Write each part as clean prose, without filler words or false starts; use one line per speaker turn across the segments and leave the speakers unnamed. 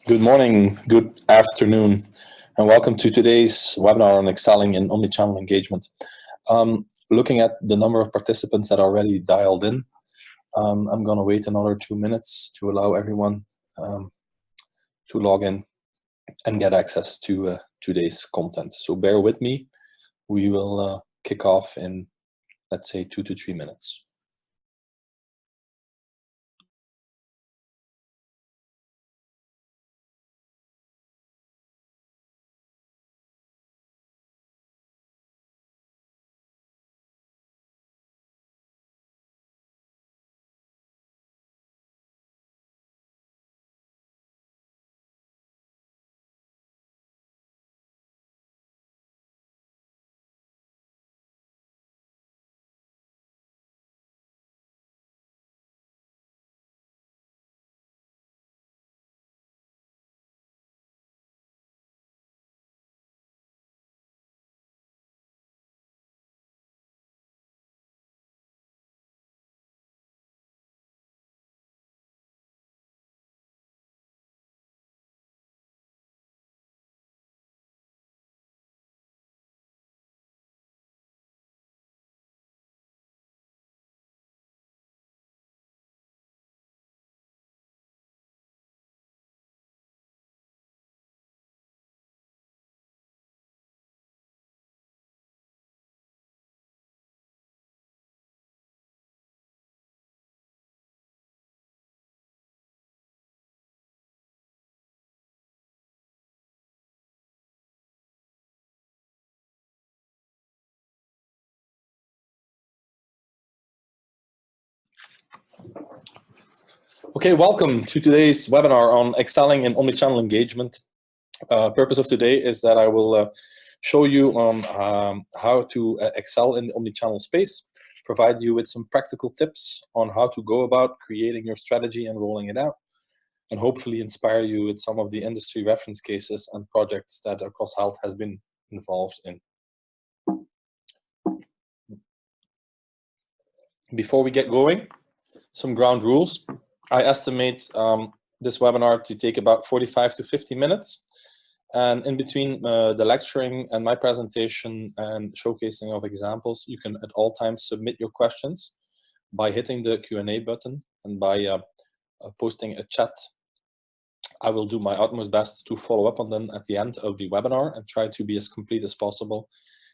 Good morning, good afternoon, and welcome to today's webinar on excelling in omnichannel engagement. Looking at the number of participants that are already dialed in, I'm going to wait another 2 minutes to allow everyone to log in and get access to today's content. So bear with me. We will kick off in, let's say, 2 to 3 minutes. Okay, welcome to today's webinar on excelling in omnichannel engagement. Purpose of today is that I will show you how to excel in the omnichannel space, provide you with some practical tips on how to go about creating your strategy and rolling it out, and hopefully inspire you with some of the industry reference cases and projects that Across Health has been involved in. Before we get going, some ground rules. I estimate this webinar to take about 45 to 50 minutes. And in between the lecturing and my presentation and showcasing of examples, you can at all times submit your questions by hitting the Q&A button and by posting a chat. I will do my utmost best to follow up on them at the end of the webinar and try to be as complete as possible.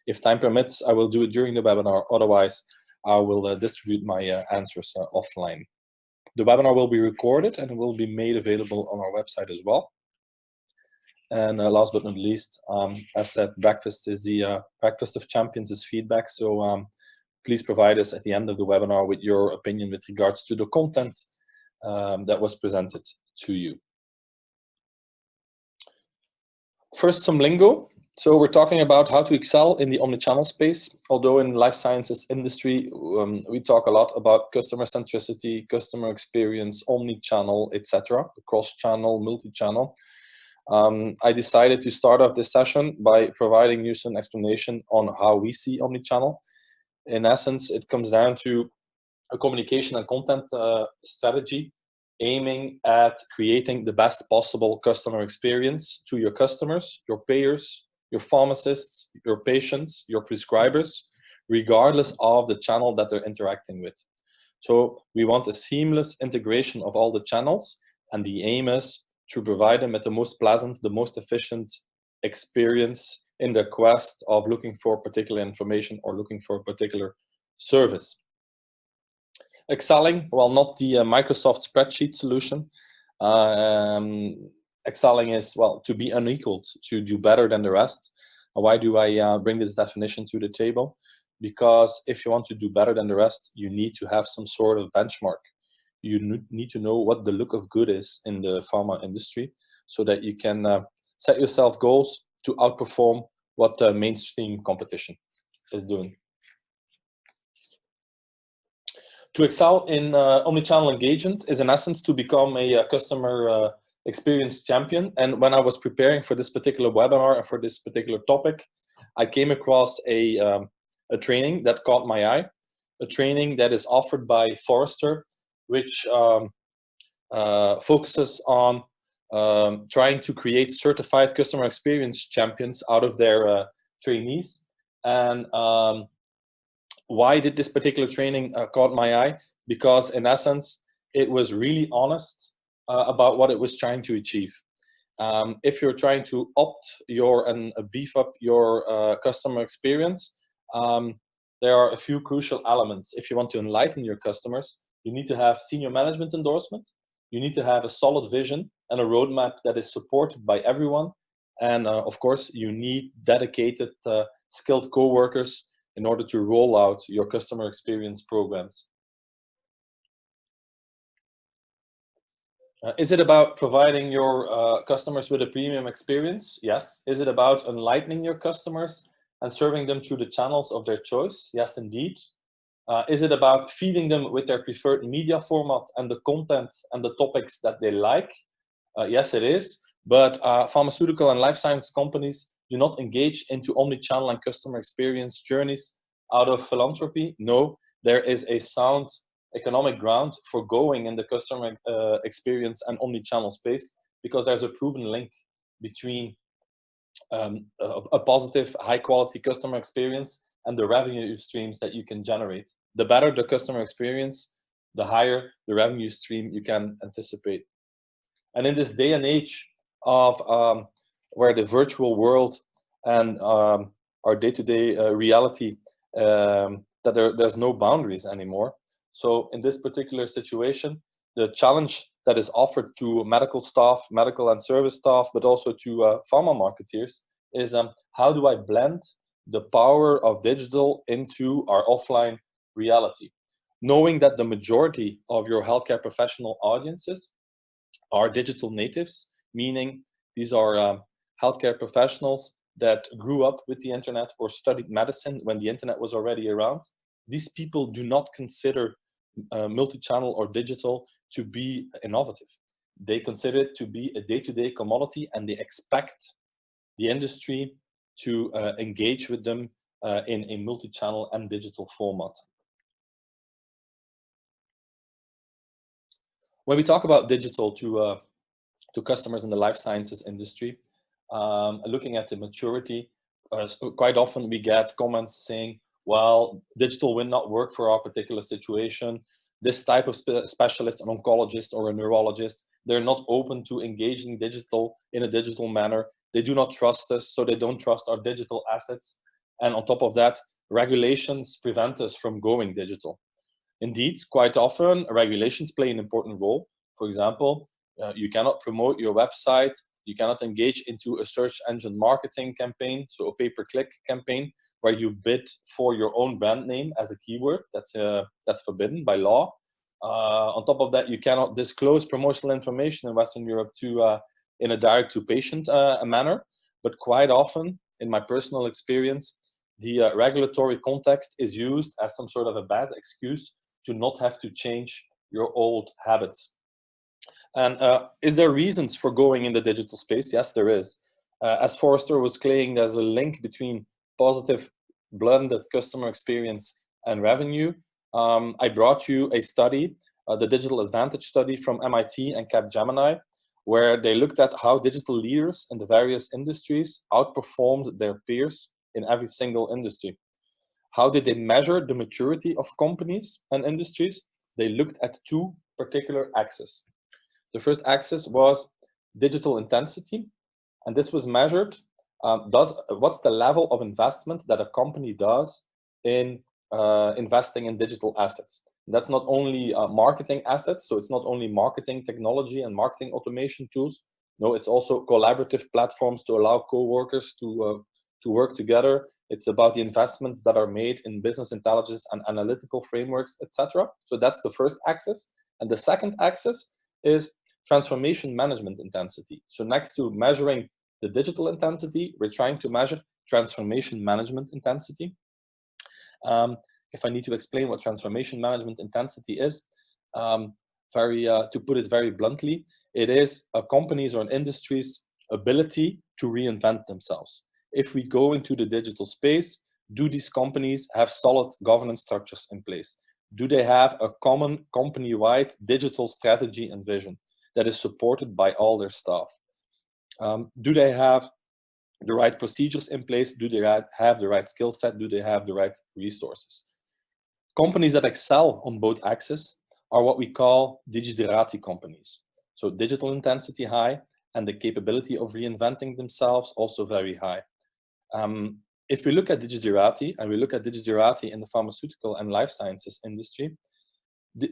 If time permits, I will do it during the webinar. Otherwise, I will distribute my answers offline. The webinar will be recorded and will be made available on our website as well. And last but not least, as said, breakfast is the breakfast of champions is feedback. So please provide us at the end of the webinar with your opinion with regards to the content that was presented to you. First, some lingo. So we're talking about how to excel in the omnichannel space. Although in life sciences industry, we talk a lot about customer centricity, customer experience, omnichannel, etc., cross-channel, multi-channel. I decided to start off this session by providing you some explanation on how we see omnichannel. In essence, it comes down to a communication and content strategy aiming at creating the best possible customer experience to your customers, your payers, your pharmacists, your patients, your prescribers, regardless of the channel that they're interacting with. So we want a seamless integration of all the channels, and the aim is to provide them with the most pleasant, the most efficient experience in the quest of looking for particular information or looking for a particular service. Excelling, well, not the Microsoft spreadsheet solution. Excelling is, well, to be unequaled, to do better than the rest. Why do I bring this definition to the table? Because if you want to do better than the rest, you need to have some sort of benchmark. You need to know what the look of good is in the pharma industry so that you can set yourself goals to outperform what the mainstream competition is doing. To excel in omnichannel engagement is in essence to become a customer experience champion. And when I was preparing for this particular webinar and for this particular topic, I came across a training that caught my eye, a training that is offered by Forrester, which focuses on trying to create certified customer experience champions out of their trainees. And why did this particular training caught my eye? Because in essence, it was really honest about what it was trying to achieve. If you're trying to beef up your customer experience, there are a few crucial elements. If you want to enlighten your customers, you need to have senior management endorsement. You need to have a solid vision and a roadmap that is supported by everyone. And of course, you need dedicated, skilled co-workers in order to roll out your customer experience programs. Is it about providing your customers with a premium experience? Yes. Is it about enlightening your customers and serving them through the channels of their choice? Yes, indeed. Is it about feeding them with their preferred media format and the content and the topics that they like? Yes, it is. But pharmaceutical and life science companies do not engage into omnichannel and customer experience journeys out of philanthropy. No, there is a sound economic ground for going in the customer experience and omnichannel space, because there's a proven link between a positive, high-quality customer experience and the revenue streams that you can generate. The better the customer experience, the higher the revenue stream you can anticipate. And in this day and age of where the virtual world and our day-to-day reality, that there's no boundaries anymore. So in this particular situation, the challenge that is offered to medical staff, medical and service staff, but also to pharma marketeers is how do I blend the power of digital into our offline reality? Knowing that the majority of your healthcare professional audiences are digital natives, meaning these are healthcare professionals that grew up with the internet or studied medicine when the internet was already around. These people do not consider multi-channel or digital to be innovative. They consider it to be a day-to-day commodity, and they expect the industry to engage with them in a multi-channel and digital format. When we talk about digital to customers in the life sciences industry, looking at the maturity, so quite often we get comments saying, well, digital will not work for our particular situation. This type of specialist, an oncologist or a neurologist, they're not open to engaging digital in a digital manner. They do not trust us, so they don't trust our digital assets. And on top of that, regulations prevent us from going digital. Indeed, quite often, regulations play an important role. For example, you cannot promote your website, you cannot engage into a search engine marketing campaign, so a pay-per-click campaign, where you bid for your own brand name as a keyword. That's forbidden by law. On top of that, you cannot disclose promotional information in Western Europe in a direct-to-patient manner. But quite often, in my personal experience, the regulatory context is used as some sort of a bad excuse to not have to change your old habits. And is there reasons for going in the digital space? Yes, there is. As Forrester was claiming, there's a link between positive blended customer experience and revenue. I brought you a study, the Digital Advantage study from MIT and Capgemini, where they looked at how digital leaders in the various industries outperformed their peers in every single industry. How did they measure the maturity of companies and industries? They looked at two particular axes. The first axis was digital intensity, and this was measured. What's the level of investment that a company does in investing in digital assets? And that's not only marketing assets, so it's not only marketing technology and marketing automation tools. No, it's also collaborative platforms to allow co-workers to work together. It's about the investments that are made in business intelligence and analytical frameworks, etc. So that's the first axis. And the second axis is transformation management intensity. So next to measuring the digital intensity, we're trying to measure transformation management intensity. If I need to explain what transformation management intensity is, to put it very bluntly, it is a company's or an industry's ability to reinvent themselves. If we go into the digital space, do these companies have solid governance structures in place? Do they have a common company-wide digital strategy and vision? that is supported by all their staff? Do they have the right procedures in place? Do they have the right skill set? Do they have the right resources? Companies that excel on both axes are what we call digiderati companies. So digital intensity high and the capability of reinventing themselves also very high. If we look at digiderati, and we look at digiderati in the pharmaceutical and life sciences industry,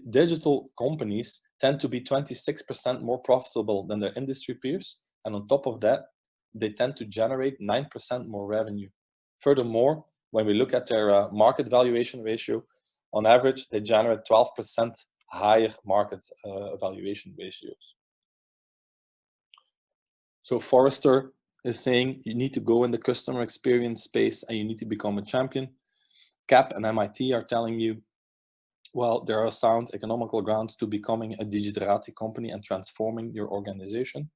digital companies tend to be 26% more profitable than their industry peers. And on top of that, they tend to generate 9% more revenue. Furthermore, when we look at their market valuation ratio, on average, they generate 12% higher market valuation ratios. So Forrester is saying you need to go in the customer experience space and you need to become a champion. CAP and MIT are telling you, well, there are sound economical grounds to becoming a digiderati company and transforming your organization.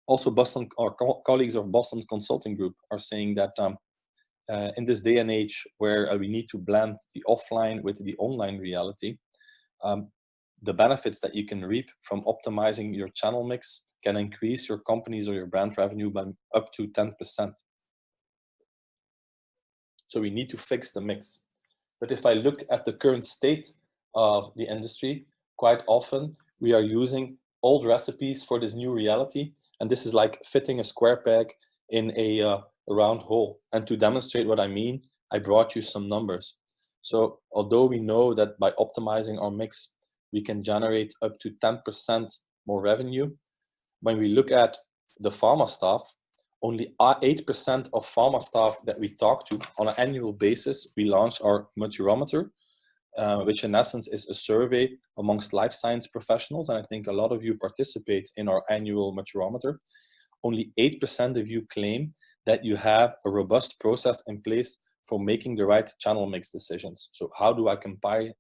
Also, Boston, our colleagues of Boston's consulting group are saying that in this day and age where we need to blend the offline with the online reality, the benefits that you can reap from optimizing your channel mix can increase your company's or your brand revenue by up to 10%. So we need to fix the mix. But if I look at the current state of the industry, quite often we are using old recipes for this new reality. And this is like fitting a square peg in a round hole. And to demonstrate what I mean, I brought you some numbers. So although we know that by optimizing our mix, we can generate up to 10% more revenue, when we look at the pharma staff, only 8% of pharma staff that we talk to on an annual basis, we launch our maturometer, which in essence is a survey amongst life science professionals. And I think a lot of you participate in our annual maturometer. Only 8% of you claim that you have a robust process in place for making the right channel mix decisions. So how do I compile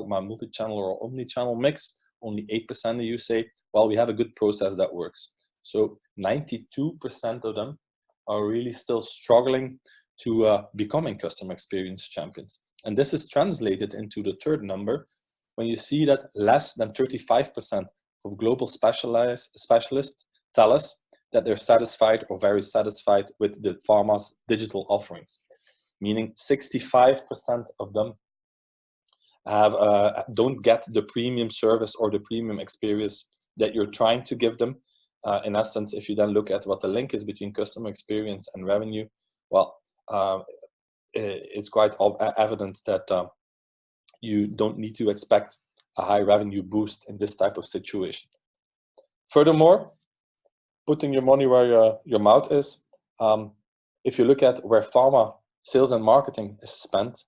my multi-channel or omni-channel mix? Only 8% of you say, well, we have a good process that works. So 92% of them are really still struggling to becoming customer experience champions. And this is translated into the third number, when you see that less than 35% of global specialists tell us that they're satisfied or very satisfied with the pharma's digital offerings, meaning 65% of them don't get the premium service or the premium experience that you're trying to give them. In essence, if you then look at what the link is between customer experience and revenue, well, it's quite evident that you don't need to expect a high revenue boost in this type of situation. Furthermore, putting your money where your mouth is, if you look at where pharma sales and marketing is spent,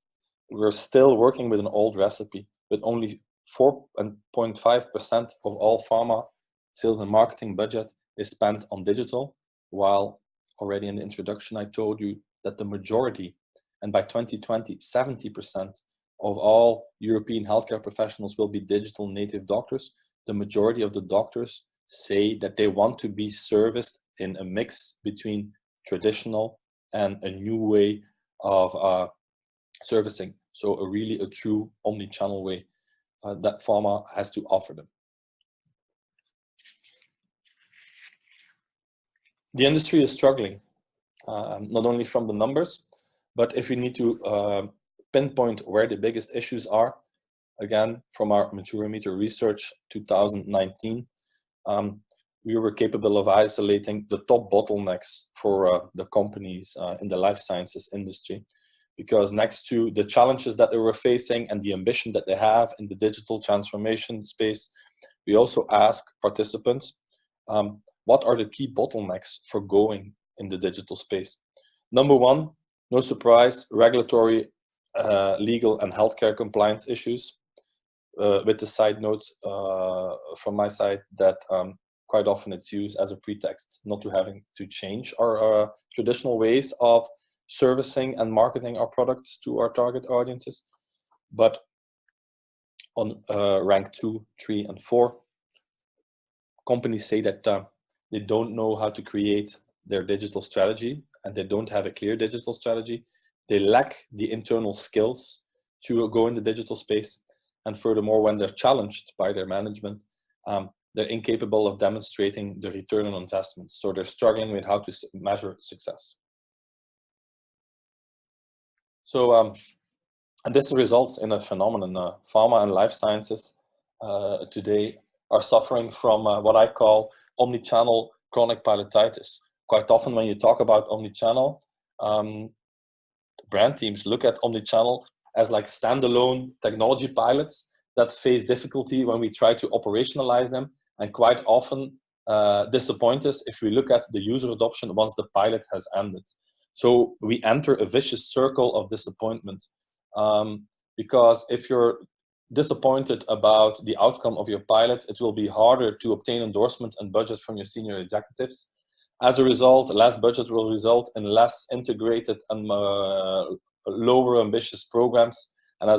we're still working with an old recipe, with only 4.5% of all pharma sales and marketing budget is spent on digital, while already in the introduction I told you that the majority, and by 2020, 70% of all European healthcare professionals will be digital native doctors. The majority of the doctors say that they want to be serviced in a mix between traditional and a new way of servicing. So a true omni-channel way that pharma has to offer them. The industry is struggling, not only from the numbers, but if we need to pinpoint where the biggest issues are, again, from our Maturometer research 2019, we were capable of isolating the top bottlenecks for the companies in the life sciences industry. Because next to the challenges that they were facing and the ambition that they have in the digital transformation space, we also ask participants, what are the key bottlenecks for going in the digital space? Number one, no surprise, regulatory, legal and healthcare compliance issues. With the side note from my side that quite often it's used as a pretext not to having to change our traditional ways of servicing and marketing our products to our target audiences. But on rank 2, 3, and 4, companies say that they don't know how to create their digital strategy, and they don't have a clear digital strategy. They lack the internal skills to go in the digital space. And furthermore, when they're challenged by their management, they're incapable of demonstrating the return on investment. So they're struggling with how to measure success. So, and this results in a phenomenon. Pharma and life sciences today are suffering from what I call omnichannel chronic pilotitis. Quite often when you talk about omnichannel, brand teams look at omnichannel as like standalone technology pilots that face difficulty when we try to operationalize them, and quite often disappoint us if we look at the user adoption once the pilot has ended. So we enter a vicious circle of disappointment, because if you're disappointed about the outcome of your pilot, it will be harder to obtain endorsements and budget from your senior executives. As a result, less budget will result in less integrated and lower ambitious programs. And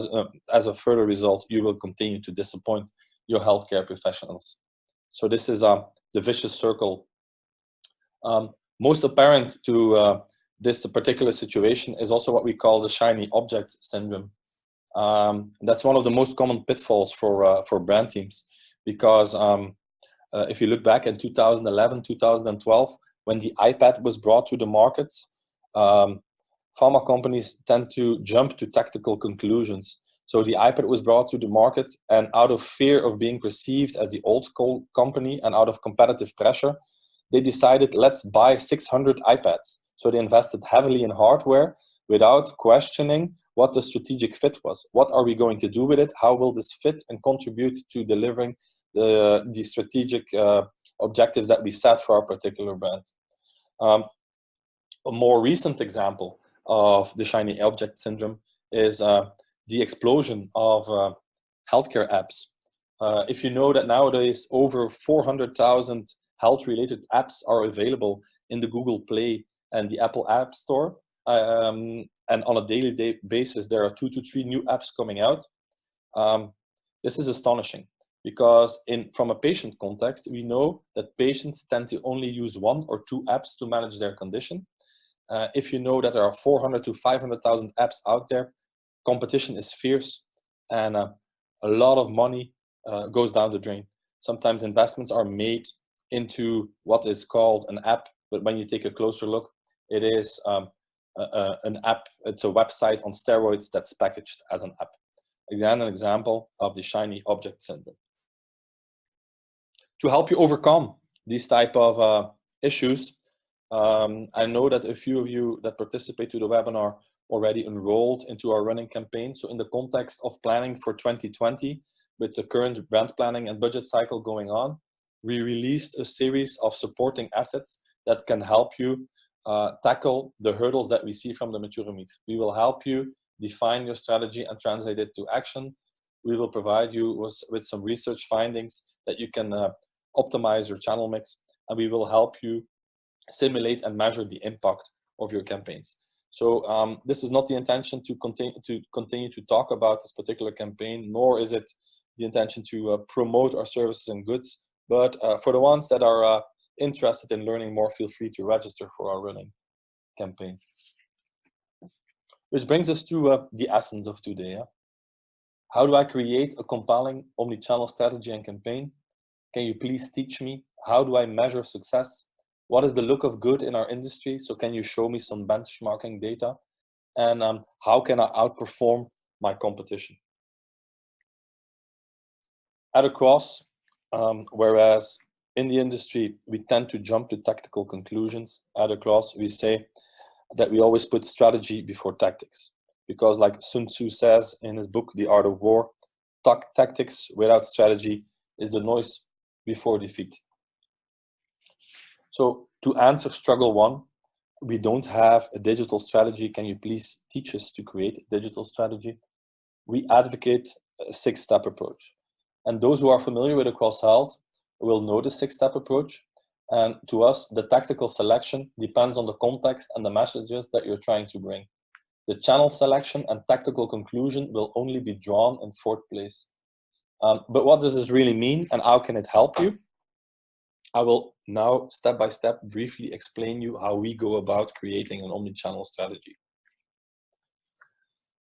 as a further result, you will continue to disappoint your healthcare professionals. So this is the vicious circle. Most apparent to this particular situation is also what we call the shiny object syndrome. That's one of the most common pitfalls for brand teams, because if you look back in 2011, 2012, when the iPad was brought to the market, pharma companies tend to jump to tactical conclusions. So the iPad was brought to the market, and out of fear of being perceived as the old school company and out of competitive pressure, they decided, let's buy 600 iPads. So they invested heavily in hardware without questioning what the strategic fit was. What are we going to do with it? How will this fit and contribute to delivering the strategic objectives that we set for our particular brand? A more recent example of the shiny object syndrome is the explosion of healthcare apps. If you know that nowadays over 400,000 health-related apps are available in the Google Play and the Apple App Store, and on a daily basis there are 2 to 3 new apps coming out. This is astonishing, because from a patient context, we know that patients tend to only use 1 or 2 apps to manage their condition. If you know that there are 400 to 500,000 apps out there, competition is fierce, and a lot of money goes down the drain. Sometimes investments are made into what is called an app, but when you take a closer look, it is an app. It's a website on steroids that's packaged as an app. Again, an example of the shiny object syndrome. To help you overcome these type of issues, I know that a few of you that participate to the webinar already enrolled into our running campaign. So in the context of planning for 2020, with the current brand planning and budget cycle going on, we released a series of supporting assets that can help you tackle the hurdles that we see from the Maturometer. We will help you define your strategy and translate it to action. We will provide you with some research findings that you can optimize your channel mix, and we will help you simulate and measure the impact of your campaigns. So this is not the intention to continue to talk about this particular campaign, nor is it the intention to promote our services and goods. But for the ones that are interested in learning more, feel free to register for our running campaign. Which brings us to the essence of today. How do I create a compelling omnichannel strategy and campaign? Can you please teach me? How do I measure success? What is the look of good in our industry? So can you show me some benchmarking data? And how can I outperform my competition? At Across, whereas in the industry, we tend to jump to tactical conclusions, at Across, we say that we always put strategy before tactics. Because like Sun Tzu says in his book, The Art of War, tactics without strategy is the noise before defeat. So to answer struggle 1, we don't have a digital strategy. Can you please teach us to create a digital strategy? We advocate a 6-step approach. And those who are familiar with Across Health will know the 6-step approach. And to us, the tactical selection depends on the context and the messages that you're trying to bring. The channel selection and tactical conclusion will only be drawn in 4th place. But what does this really mean, and how can it help you? I will now, step by step, briefly explain you how we go about creating an omnichannel strategy.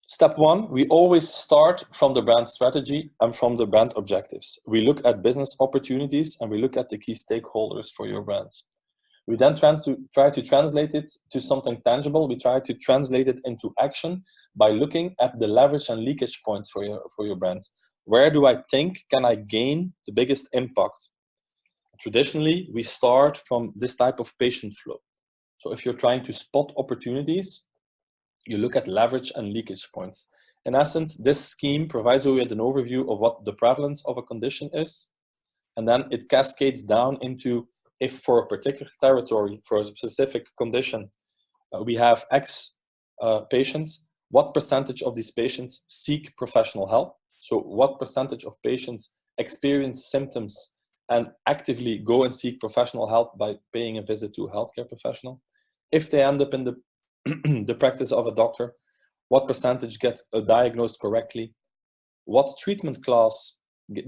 Step one, we always start from the brand strategy and from the brand objectives. We look at business opportunities and we look at the key stakeholders for your brands. We then try to translate it to something tangible. We try to translate it into action by looking at the leverage and leakage points for your brands. Where do I think can I gain the biggest impact? Traditionally, we start from this type of patient flow. So if you're trying to spot opportunities, you look at leverage and leakage points. In essence, this scheme provides you with an overview of what the prevalence of a condition is, and then it cascades down into, if for a particular territory, for a specific condition, we have X patients, what percentage of these patients seek professional help? So what percentage of patients experience symptoms and actively go and seek professional help by paying a visit to a healthcare professional? If they end up in the practice of a doctor, what percentage gets diagnosed correctly? What treatment class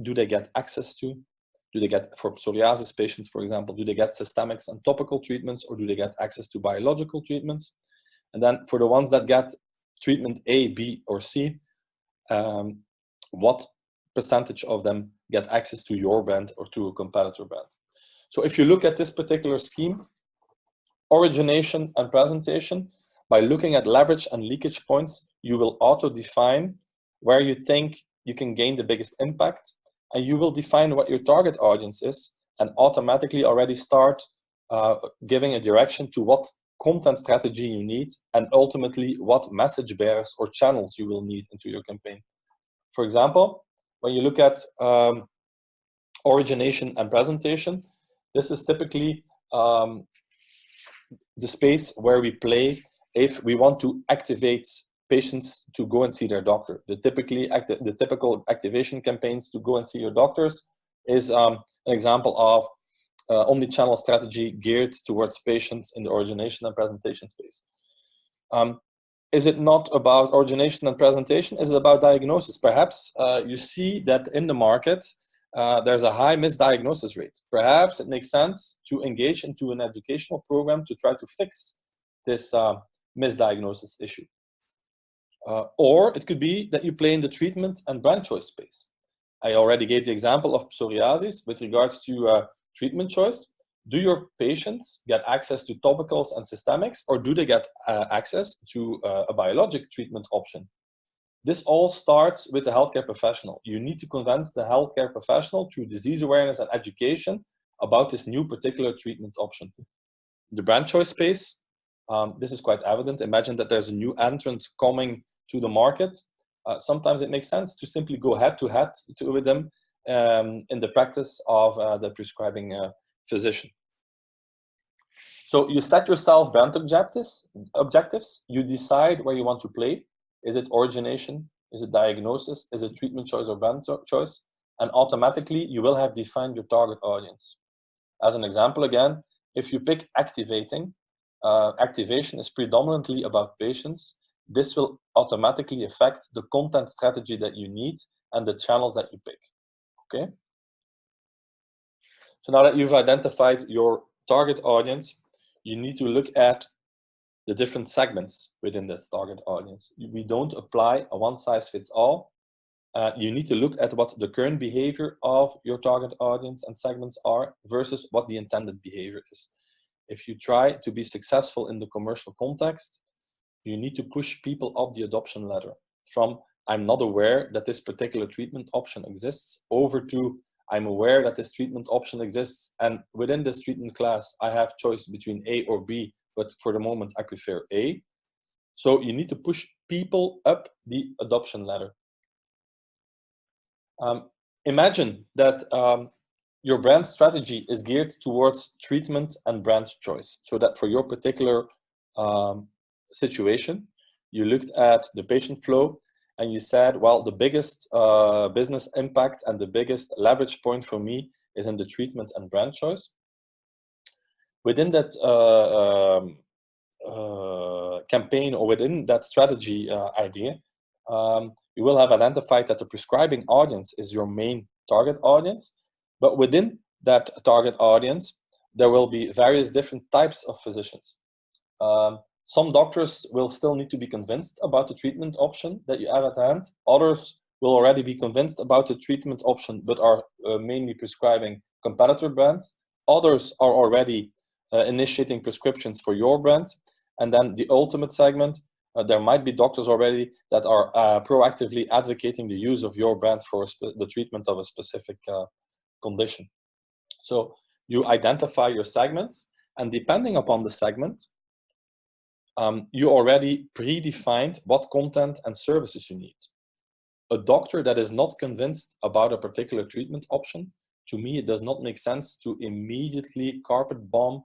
do they get access to? Do they get, for psoriasis patients, for example, do they get systemics and topical treatments, or do they get access to biological treatments? And then for the ones that get treatment A, B, or C, what percentage of them get access to your brand or to a competitor brand? So if you look at this particular scheme, origination and presentation, by looking at leverage and leakage points, you will auto-define where you think you can gain the biggest impact, and you will define what your target audience is and automatically already start giving a direction to what content strategy you need and ultimately what message bearers or channels you will need into your campaign. For example, when you look at origination and presentation, this is typically the space where we play if we want to activate patients to go and see their doctor. The typical activation campaigns to go and see your doctors is an example of omnichannel strategy geared towards patients in the origination and presentation space. Is it not about origination and presentation? Is it about diagnosis? Perhaps you see that in the market, there's a high misdiagnosis rate. Perhaps it makes sense to engage into an educational program to try to fix this misdiagnosis issue. Or it could be that you play in the treatment and brand choice space. I already gave the example of psoriasis with regards to treatment choice. Do your patients get access to topicals and systemics, or do they get access to a biologic treatment option? This all starts with the healthcare professional. You need to convince the healthcare professional through disease awareness and education about this new particular treatment option. The brand choice space, this is quite evident. Imagine that there's a new entrant coming to the market. Sometimes it makes sense to simply go head-to-head with them in the practice of the prescribing physician. So you set yourself brand objectives. You decide where you want to play. Is it origination? Is it diagnosis? Is it treatment choice or brand choice? And automatically you will have defined your target audience. As an example again, if you pick activating, activation is predominantly about patients. This will automatically affect the content strategy that you need and the channels that you pick. Okay? So now that you've identified your target audience, you need to look at the different segments within that target audience. We don't apply a one-size-fits-all. You need to look at what the current behavior of your target audience and segments are versus what the intended behavior is. If you try to be successful in the commercial context, you need to push people up the adoption ladder from I'm not aware that this particular treatment option exists over to I'm aware that this treatment option exists, and within this treatment class, I have choice between A or B, but for the moment, I prefer A. So you need to push people up the adoption ladder. Imagine that your brand strategy is geared towards treatment and brand choice, so that for your particular situation, you looked at the patient flow and you said, well, the biggest business impact and the biggest leverage point for me is in the treatment and brand choice. Within that campaign or within that strategy idea, you will have identified that the prescribing audience is your main target audience, but within that target audience, there will be various different types of physicians. Some doctors will still need to be convinced about the treatment option that you have at hand. Others will already be convinced about the treatment option, but are mainly prescribing competitor brands. Others are already initiating prescriptions for your brand. And then the ultimate segment, there might be doctors already that are proactively advocating the use of your brand for the treatment of a specific condition. So you identify your segments, and depending upon the segment, you already predefined what content and services you need. A doctor that is not convinced about a particular treatment option, to me, it does not make sense to immediately carpet bomb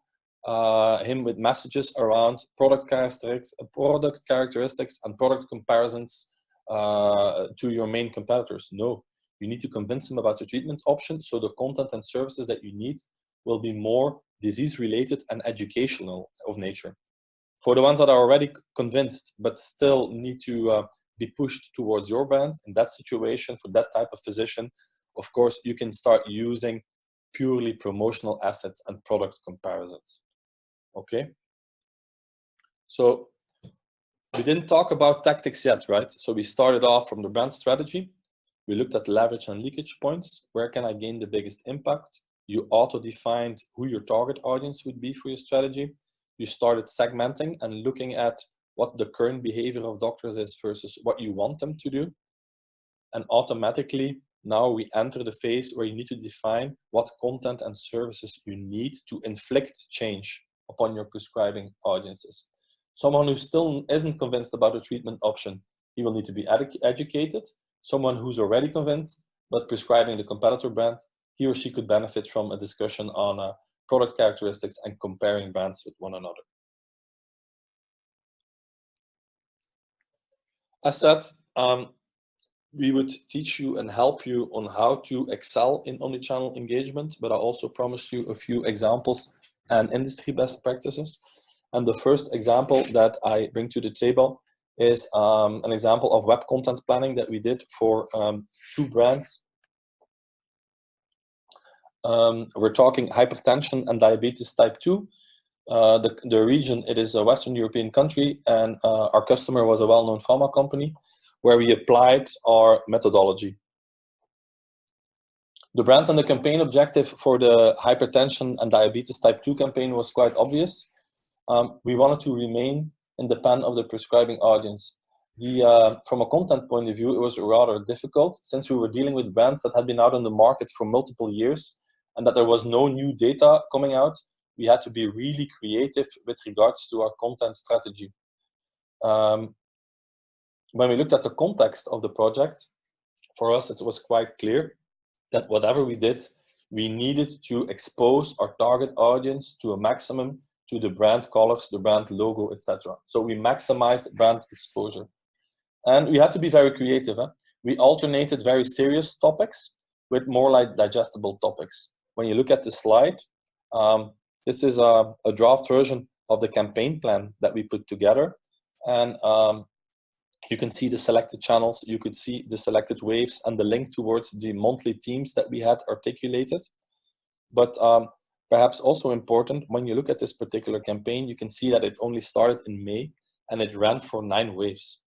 him with messages around product characteristics and product comparisons to your main competitors. No, you need to convince him about the treatment option, so the content and services that you need will be more disease-related and educational of nature. For the ones that are already convinced but still need to be pushed towards your brand, in that situation, for that type of physician, of course, you can start using purely promotional assets and product comparisons. Okay? So we didn't talk about tactics yet, right? So we started off from the brand strategy. We looked at leverage and leakage points. Where can I gain the biggest impact? You auto-defined who your target audience would be for your strategy. You started segmenting and looking at what the current behavior of doctors is versus what you want them to do. And automatically, now we enter the phase where you need to define what content and services you need to inflict change upon your prescribing audiences. Someone who still isn't convinced about a treatment option, he will need to be educated. Someone who's already convinced but prescribing the competitor brand, he or she could benefit from a discussion on product characteristics and comparing brands with one another. As said, we would teach you and help you on how to excel in omnichannel engagement, but I also promised you a few examples and industry best practices. And the first example that I bring to the table is an example of web content planning that we did for 2 brands. We're talking hypertension and diabetes type 2. The region, it is a Western European country, and our customer was a well-known pharma company where we applied our methodology. The brand and the campaign objective for the hypertension and diabetes type 2 campaign was quite obvious. We wanted to remain in the pen of the prescribing audience. From a content point of view, it was rather difficult since we were dealing with brands that had been out on the market for multiple years and that there was no new data coming out. We had to be really creative with regards to our content strategy. When we looked at the context of the project, for us, it was quite clear that whatever we did, we needed to expose our target audience to a maximum to the brand colors, the brand logo, etc. So we maximized brand exposure. And we had to be very creative. We alternated very serious topics with more like digestible topics. When you look at the slide, this is a draft version of the campaign plan that we put together. And you can see the selected channels, you could see the selected waves and the link towards the monthly themes that we had articulated. But perhaps also important, when you look at this particular campaign, you can see that it only started in May and it ran for 9 waves.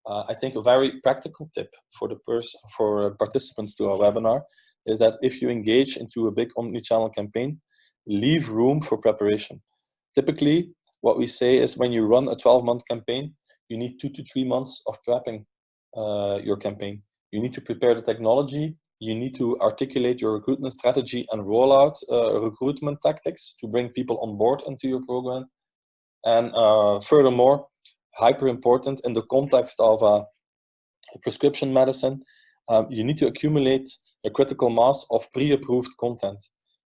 I think a very practical tip for participants to our webinar is that if you engage into a big omnichannel campaign, leave room for preparation. Typically, what we say is when you run a 12-month campaign, you need 2 to 3 months of prepping your campaign. You need to prepare the technology. You need to articulate your recruitment strategy and roll out recruitment tactics to bring people on board into your program. And furthermore, hyper important in the context of prescription medicine, you need to accumulate a critical mass of pre-approved content,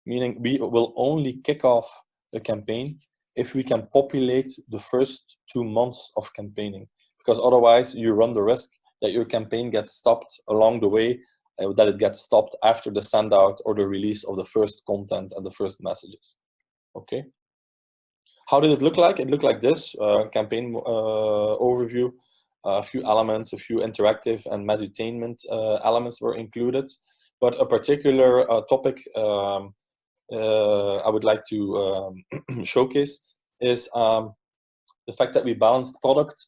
meaning we will only kick off the campaign if we can populate the first 2 months of campaigning, because otherwise you run the risk that your campaign gets stopped along the way, that it gets stopped after the send out or the release of the first content and the first messages. Okay. How did it look like? It looked like this, campaign overview, a few elements, a few interactive and meditainment elements were included, but a particular topic I would like to showcase is the fact that we balanced product,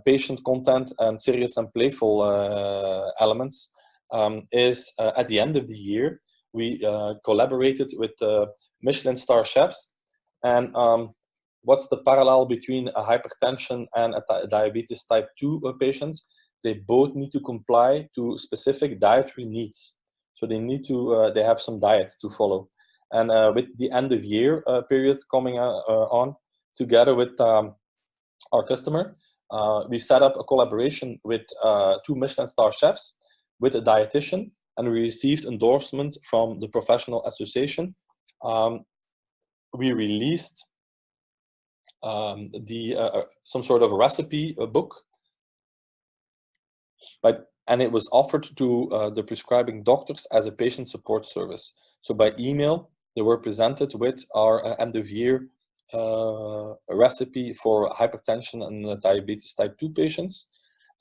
patient content, and serious and playful elements is at the end of the year, we collaborated with Michelin star chefs. And what's the parallel between a hypertension and a diabetes type 2 patient? They both need to comply to specific dietary needs. So they need to, they have some diets to follow. And with the end of year period coming on, together with our customer, we set up a collaboration with 2 Michelin star chefs, with a dietitian, and we received endorsement from the professional association. We released some sort of a recipe book, and it was offered to the prescribing doctors as a patient support service. So by email, they were presented with our end of year recipe for hypertension and diabetes type 2 patients,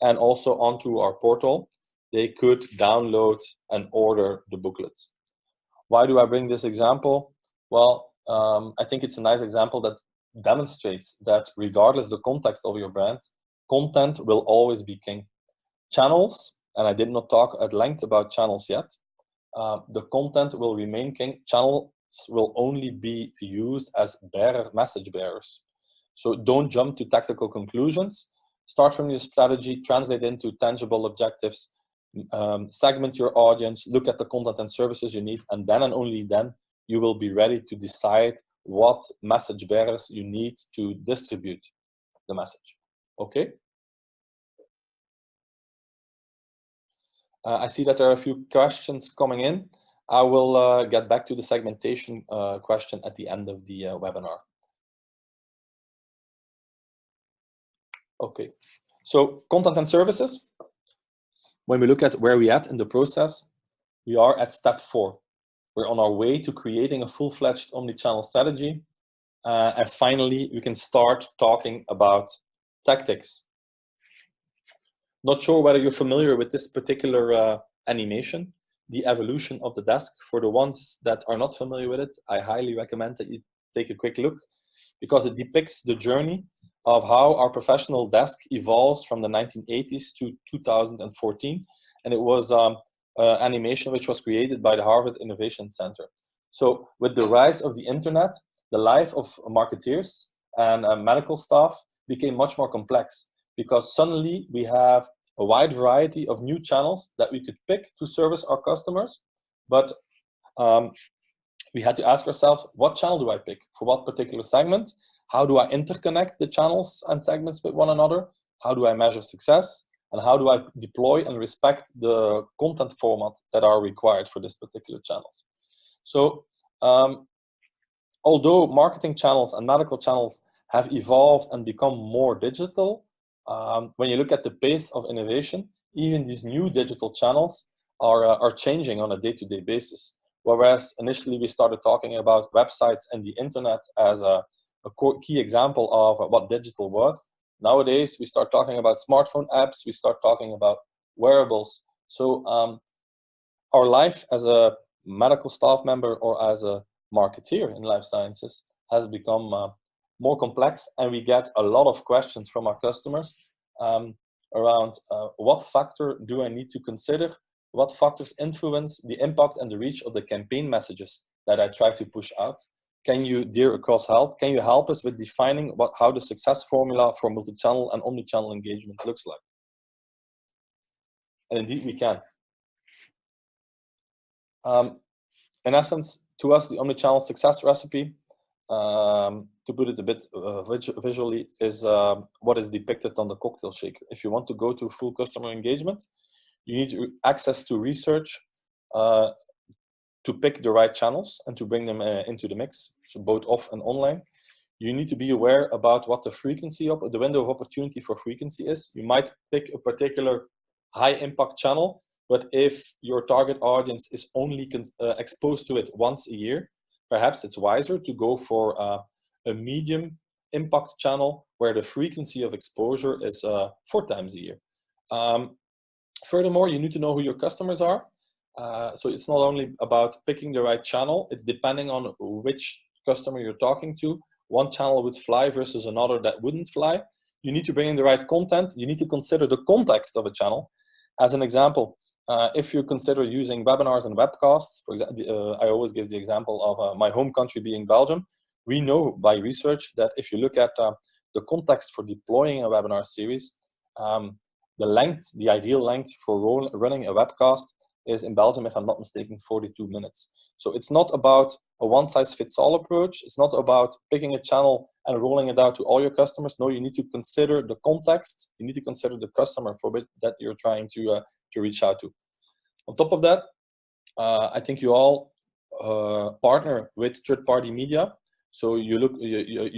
and also onto our portal, they could download and order the booklet. Why do I bring this example? Well, I think it's a nice example that demonstrates that regardless the context of your brand, content will always be king. Channels, and I did not talk at length about channels yet, the content will remain king. Channels will only be used as message bearers. So don't jump to tactical conclusions. Start from your strategy, translate into tangible objectives, segment your audience, look at the content and services you need, and then and only then you will be ready to decide what message bearers you need to distribute the message. Okay? I see that there are a few questions coming in. I will get back to the segmentation question at the end of the webinar. Okay, so content and services. When we look at where we're at in the process, we are at step 4. We're on our way to creating a full-fledged omnichannel strategy. And finally, we can start talking about tactics. Not sure whether you're familiar with this particular animation, the evolution of the desk. For the ones that are not familiar with it, I highly recommend that you take a quick look, because it depicts the journey of how our professional desk evolves from the 1980s to 2014. And it was animation which was created by the Harvard Innovation Center. So with the rise of the internet, the life of marketeers and medical staff became much more complex, because suddenly we have a wide variety of new channels that we could pick to service our customers. But we had to ask ourselves, what channel do I pick for what particular segment? How do I interconnect the channels and segments with one another? How do I measure success? And how do I deploy and respect the content format that are required for this particular channels? So although marketing channels and medical channels have evolved and become more digital, when you look at the pace of innovation, even these new digital channels are changing on a day-to-day basis. Whereas initially we started talking about websites and the internet as a key example of what digital was. Nowadays, we start talking about smartphone apps, we start talking about wearables. So our life as a medical staff member or as a marketeer in life sciences has become more complex, and we get a lot of questions from our customers around what factor do I need to consider, what factors influence the impact and the reach of the campaign messages that I try to push out. Can you, dear Across Health, can you help us with defining how the success formula for multi-channel and omni-channel engagement looks like? And indeed, we can. In essence, to us, the omni-channel success recipe, to put it a bit visually, is what is depicted on the cocktail shaker. If you want to go to full customer engagement, you need access to research to pick the right channels and to bring them into the mix, so both off and online. You need to be aware about what the frequency of the window of opportunity for frequency is. You might pick a particular high impact channel, but if your target audience is only exposed to it once a year, perhaps it's wiser to go for a medium impact channel where the frequency of exposure is 4 times a year. Furthermore, you need to know who your customers are. So it's not only about picking the right channel, it's depending on which customer you're talking to, one channel would fly versus another that wouldn't fly. You need to bring in the right content. You need to consider the context of a channel. As an example, if you consider using webinars and webcasts, for example, I always give the example of my home country being Belgium. We know by research that if you look at the context for deploying a webinar series, the ideal length for running a webcast is in Belgium, if I'm not mistaken, 42 minutes. So it's not about a one-size-fits-all approach. It's not about picking a channel and rolling it out to all your customers. No, you need to consider the context. You need to consider the customer for which that you're trying to reach out to. On top of that, I think you all partner with third-party media. So you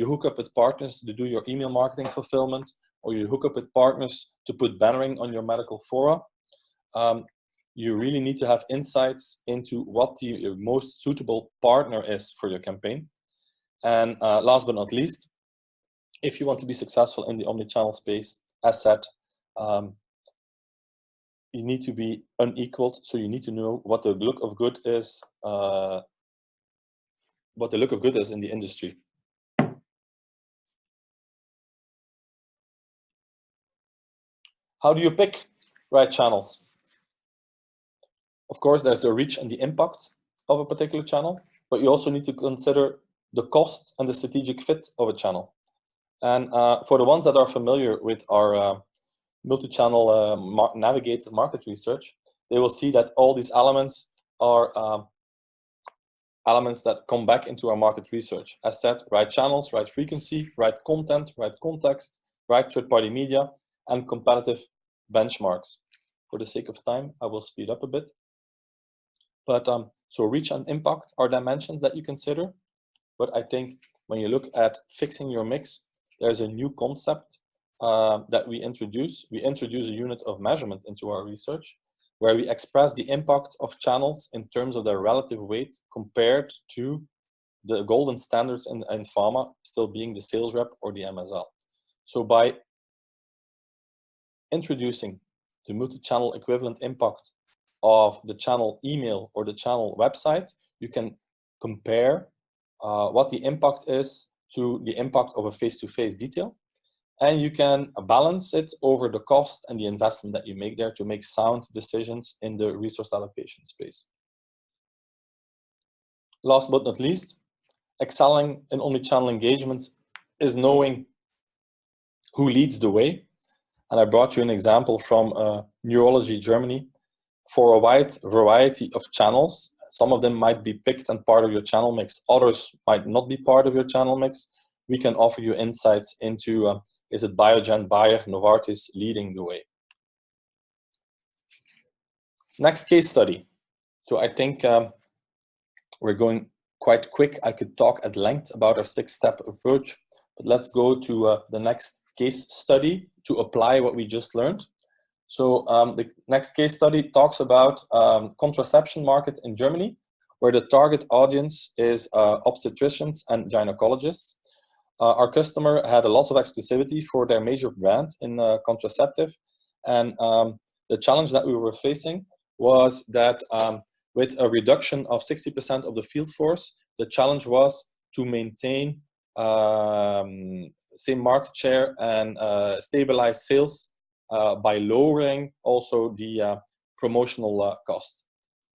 hook up with partners to do your email marketing fulfillment, or you hook up with partners to put bannering on your medical fora. You really need to have insights into what the most suitable partner is for your campaign. And last but not least, if you want to be successful in the omnichannel space, as said, you need to be unequaled. So you need to know what the look of good is, in the industry. How do you pick right channels? Of course, there's the reach and the impact of a particular channel, but you also need to consider the cost and the strategic fit of a channel. And for the ones that are familiar with our multi-channel navigated market research, they will see that all these elements are elements that come back into our market research. As said, right channels, right frequency, right content, right context, right third-party media, and competitive benchmarks. For the sake of time, I will speed up a bit. But so reach and impact are dimensions that you consider. But I think when you look at fixing your mix, there's a new concept that we introduce. We introduce a unit of measurement into our research, where we express the impact of channels in terms of their relative weight compared to the golden standards in pharma, still being the sales rep or the MSL. So by introducing the multi-channel equivalent impact of the channel email or the channel website, you can compare what the impact is to the impact of a face-to-face detail. And you can balance it over the cost and the investment that you make there to make sound decisions in the resource allocation space. Last but not least, excelling in omnichannel engagement is knowing who leads the way. And I brought you an example from Neurology Germany. For a wide variety of channels, some of them might be picked and part of your channel mix, others might not be part of your channel mix. We can offer you insights into is it Biogen, Bayer, Novartis leading the way? Next case study. So I think we're going quite quick. I could talk at length about our 6-step approach, but let's go to the next case study to apply what we just learned. So the next case study talks about contraception market in Germany, where the target audience is obstetricians and gynecologists. Our customer had a lot of exclusivity for their major brand in contraceptive. And the challenge that we were facing was that with a reduction of 60% of the field force, the challenge was to maintain same market share and stabilize sales by lowering also the promotional costs.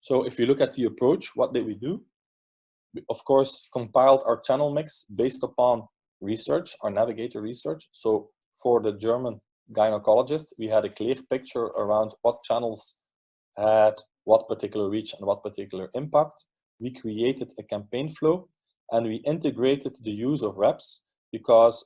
So if you look at the approach, what did we do? We, of course, compiled our channel mix based upon research, our navigator research. So for the German gynecologist, we had a clear picture around what channels had what particular reach and what particular impact. We created a campaign flow and we integrated the use of reps because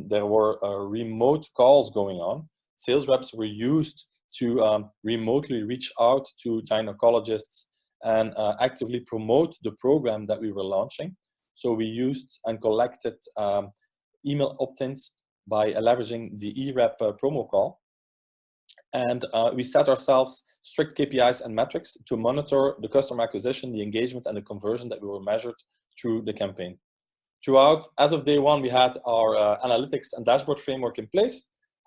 there were remote calls going on. Sales reps were used to remotely reach out to gynecologists and actively promote the program that we were launching. So we used and collected email opt-ins by leveraging the eRep promo call. And we set ourselves strict KPIs and metrics to monitor the customer acquisition, the engagement, and the conversion that we were measured through the campaign. Throughout, as of day one, we had our analytics and dashboard framework in place,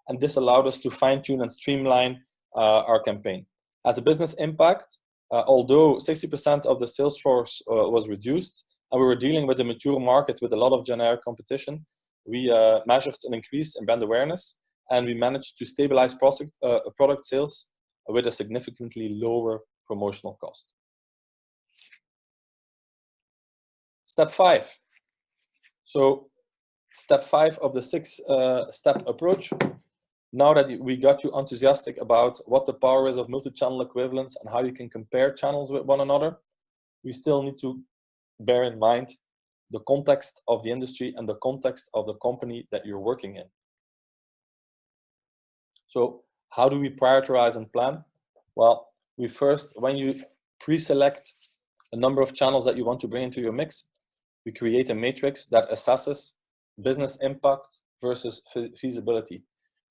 and this allowed us to fine-tune and streamline our campaign. As a business impact, although 60% of the sales force was reduced, and we were dealing with a mature market with a lot of generic competition, we measured an increase in brand awareness, and we managed to stabilize product sales with a significantly lower promotional cost. Step 5. So step 5 of the 6-step approach. Now that we got you enthusiastic about what the power is of multi-channel equivalence and how you can compare channels with one another, we still need to bear in mind the context of the industry and the context of the company that you're working in. So how do we prioritize and plan? Well, we first, when you pre-select a number of channels that you want to bring into your mix, we create a matrix that assesses business impact versus feasibility.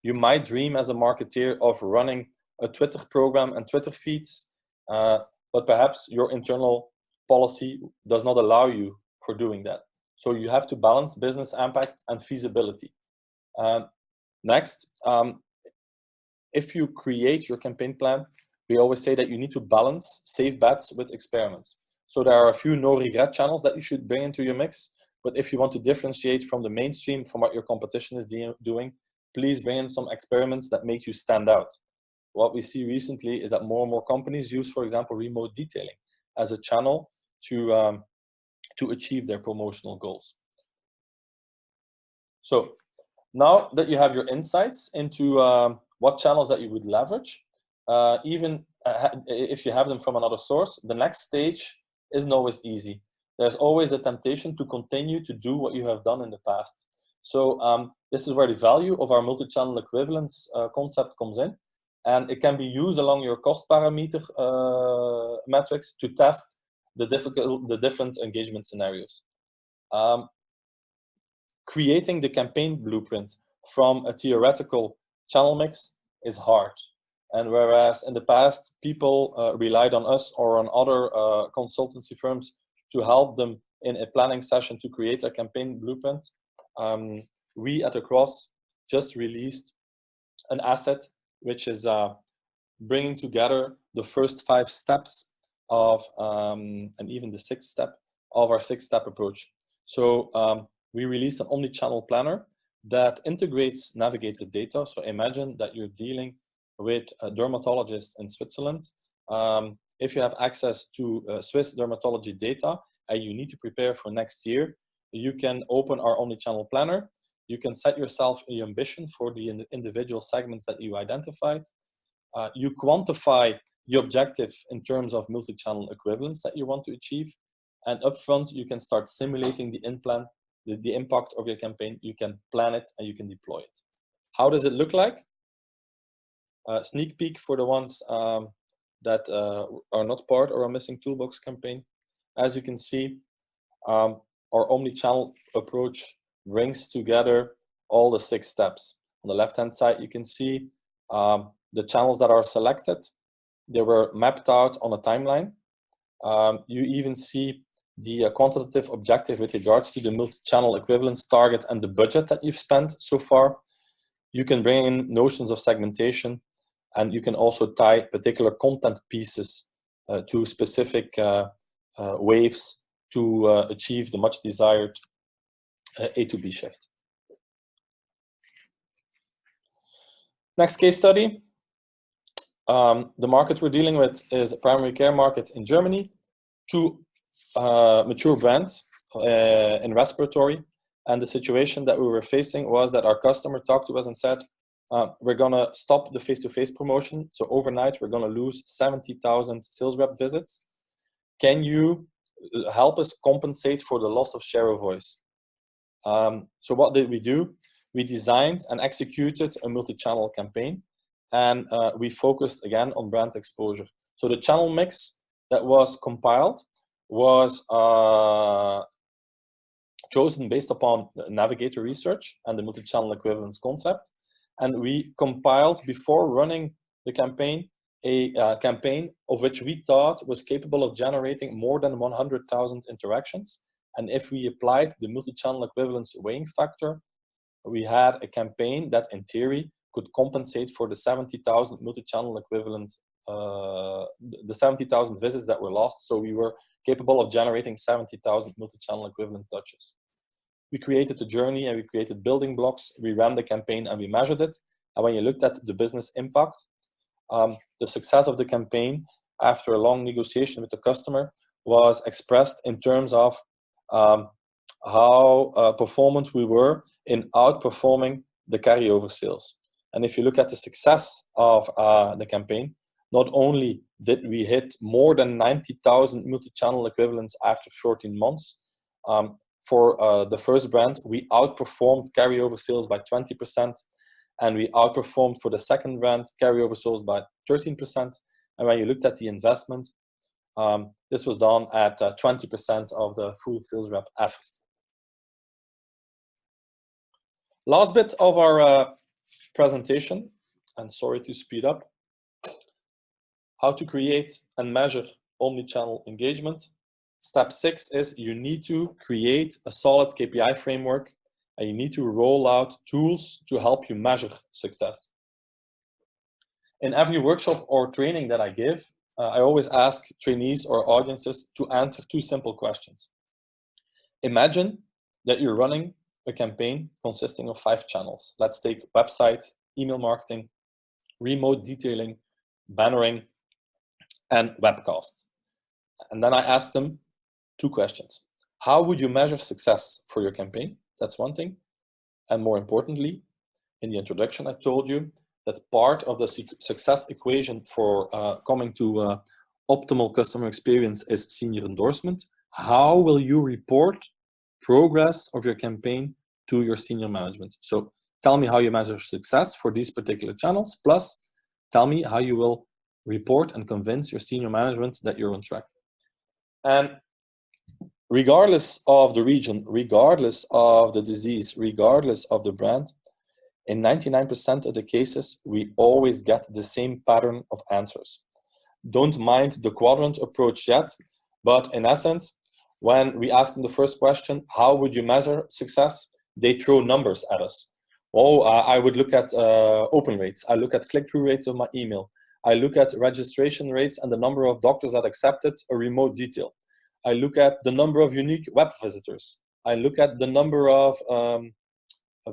You might dream as a marketeer of running a Twitter program and Twitter feeds, but perhaps your internal policy does not allow you for doing that. So you have to balance business impact and feasibility. Next, if you create your campaign plan, we always say that you need to balance safe bets with experiments. So there are a few no-regret channels that you should bring into your mix, but if you want to differentiate from the mainstream from what your competition is doing, please bring in some experiments that make you stand out. What we see recently is that more and more companies use, for example, remote detailing as a channel to achieve their promotional goals. So now that you have your insights into what channels that you would leverage, even if you have them from another source, the next stage isn't always easy. There's always a temptation to continue to do what you have done in the past. So this is where the value of our multi-channel equivalence concept comes in, and it can be used along your cost parameter metrics to test the different engagement scenarios. Creating the campaign blueprint from a theoretical channel mix is hard. And whereas in the past, people relied on us or on other consultancy firms to help them in a planning session to create a campaign blueprint, we at Across just released an asset which is bringing together the first 5 steps of, and even the 6th step of our 6-step approach. So we released an omnichannel planner that integrates navigator data. So imagine that you're dealing with a dermatologist in Switzerland. If you have access to Swiss dermatology data and you need to prepare for next year, you can open our omnichannel planner. You can set yourself an ambition for the individual segments that you identified. You quantify the objective in terms of multi-channel equivalence that you want to achieve. And upfront, you can start simulating the impact of your campaign. You can plan it and you can deploy it. How does it look like? Sneak peek for the ones that are not part of our Missing Toolbox campaign. As you can see, our omnichannel approach brings together all the 6 steps. On the left-hand side, you can see the channels that are selected. They were mapped out on a timeline. You even see the quantitative objective with regards to the multi-channel equivalence target and the budget that you've spent so far. You can bring in notions of segmentation, and you can also tie particular content pieces to specific waves to achieve the much desired A to B shift. Next case study. The market we're dealing with is a primary care market in Germany. 2 mature brands in respiratory. And the situation that we were facing was that our customer talked to us and said, we're going to stop the face-to-face promotion. So overnight, we're going to lose 70,000 sales rep visits. Can you help us compensate for the loss of share of voice? So what did we do? We designed and executed a multi-channel campaign, and we focused again on brand exposure. So the channel mix that was compiled was chosen based upon navigator research and the multi-channel equivalence concept. And we compiled, before running the campaign, a campaign of which we thought was capable of generating more than 100,000 interactions. And if we applied the multi-channel equivalence weighing factor, we had a campaign that in theory could compensate for the 70,000 multi-channel equivalent, the 70,000 visits that were lost. So we were capable of generating 70,000 multi-channel equivalent touches. We created the journey and we created building blocks. We ran the campaign and we measured it. And when you looked at the business impact, the success of the campaign after a long negotiation with the customer was expressed in terms of how performant we were in outperforming the carryover sales. And if you look at the success of the campaign, not only did we hit more than 90,000 multi-channel equivalents after 14 months, for the first brand, we outperformed carryover sales by 20%, and we outperformed for the second brand carryover sales by 13%. And when you looked at the investment, this was done at 20% of the full sales rep effort. Last bit of our presentation, and sorry to speed up, how to create and measure omnichannel engagement. Step 6 is you need to create a solid KPI framework, and you need to roll out tools to help you measure success. In every workshop or training that I give, I always ask trainees or audiences to answer 2 simple questions. Imagine that you're running a campaign consisting of 5 channels. Let's take website, email marketing, remote detailing, bannering, and webcast. And then I ask them 2 questions. How would you measure success for your campaign? That's one thing. And more importantly, in the introduction, I told you that part of the success equation for coming to optimal customer experience is senior endorsement. How will you report progress of your campaign to your senior management? So tell me how you measure success for these particular channels, plus tell me how you will report and convince your senior management that you're on track. And regardless of the region, regardless of the disease, regardless of the brand, in 99% of the cases, we always get the same pattern of answers. Don't mind the quadrant approach yet, but in essence, when we ask them the first question, how would you measure success? They throw numbers at us. Oh, I would look at open rates. I look at click-through rates of my email. I look at registration rates and the number of doctors that accepted a remote detail. I look at the number of unique web visitors. I look at the number of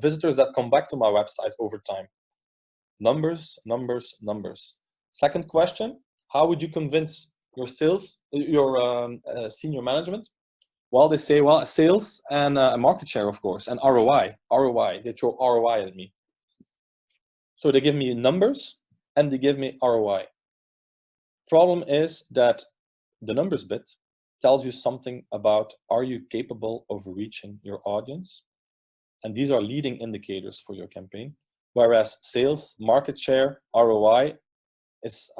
visitors that come back to my website over time. Numbers, numbers, numbers. Second question, how would you convince your senior management? Well, they say, well, sales and market share, of course, and ROI. They throw ROI at me. So they give me numbers and they give me ROI. Problem is that the numbers bit tells you something about, are you capable of reaching your audience? And these are leading indicators for your campaign. Whereas sales, market share, ROI is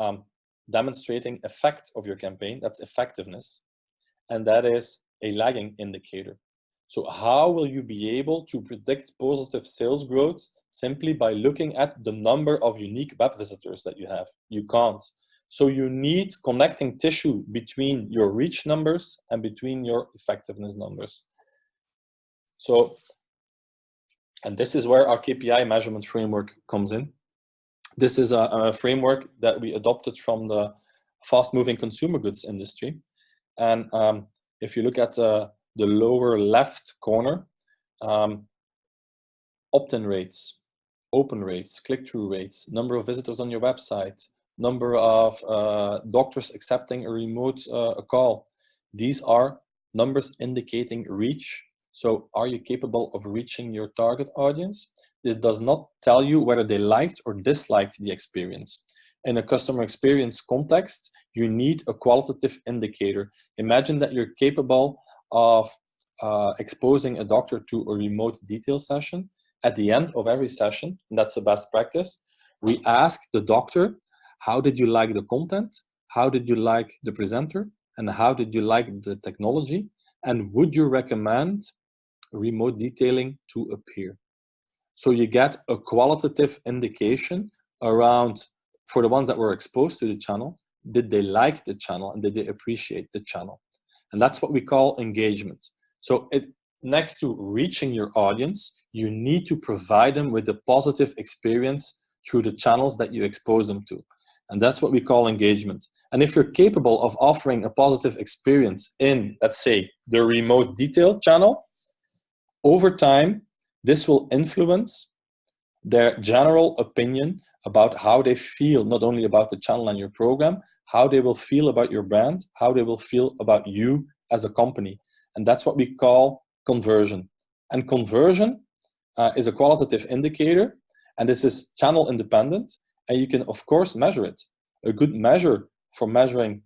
demonstrating effect of your campaign. That's effectiveness. And that is a lagging indicator. So how will you be able to predict positive sales growth simply by looking at the number of unique web visitors that you have? You can't. So you need connecting tissue between your reach numbers and between your effectiveness numbers. So, and this is where our KPI measurement framework comes in. This is a framework that we adopted from the fast-moving consumer goods industry. And if you look at the lower left corner, opt-in rates, open rates, click-through rates, number of visitors on your website, number of doctors accepting a remote call. These are numbers indicating reach. So are you capable of reaching your target audience? This does not tell you whether they liked or disliked the experience. In a customer experience context, you need a qualitative indicator. Imagine that you're capable of exposing a doctor to a remote detail session. At the end of every session, and that's the best practice, we ask the doctor, how did you like the content? How did you like the presenter? And how did you like the technology? And would you recommend remote detailing to a peer? So you get a qualitative indication around, for the ones that were exposed to the channel, did they like the channel and did they appreciate the channel? And that's what we call engagement. So next to reaching your audience, you need to provide them with a positive experience through the channels that you expose them to. And that's what we call engagement. And if you're capable of offering a positive experience in, let's say, the remote detail channel, over time, this will influence their general opinion about how they feel, not only about the channel and your program, how they will feel about your brand, how they will feel about you as a company. And that's what we call conversion. And conversion is a qualitative indicator, and this is channel independent, and you can, of course, measure it. A good measure for measuring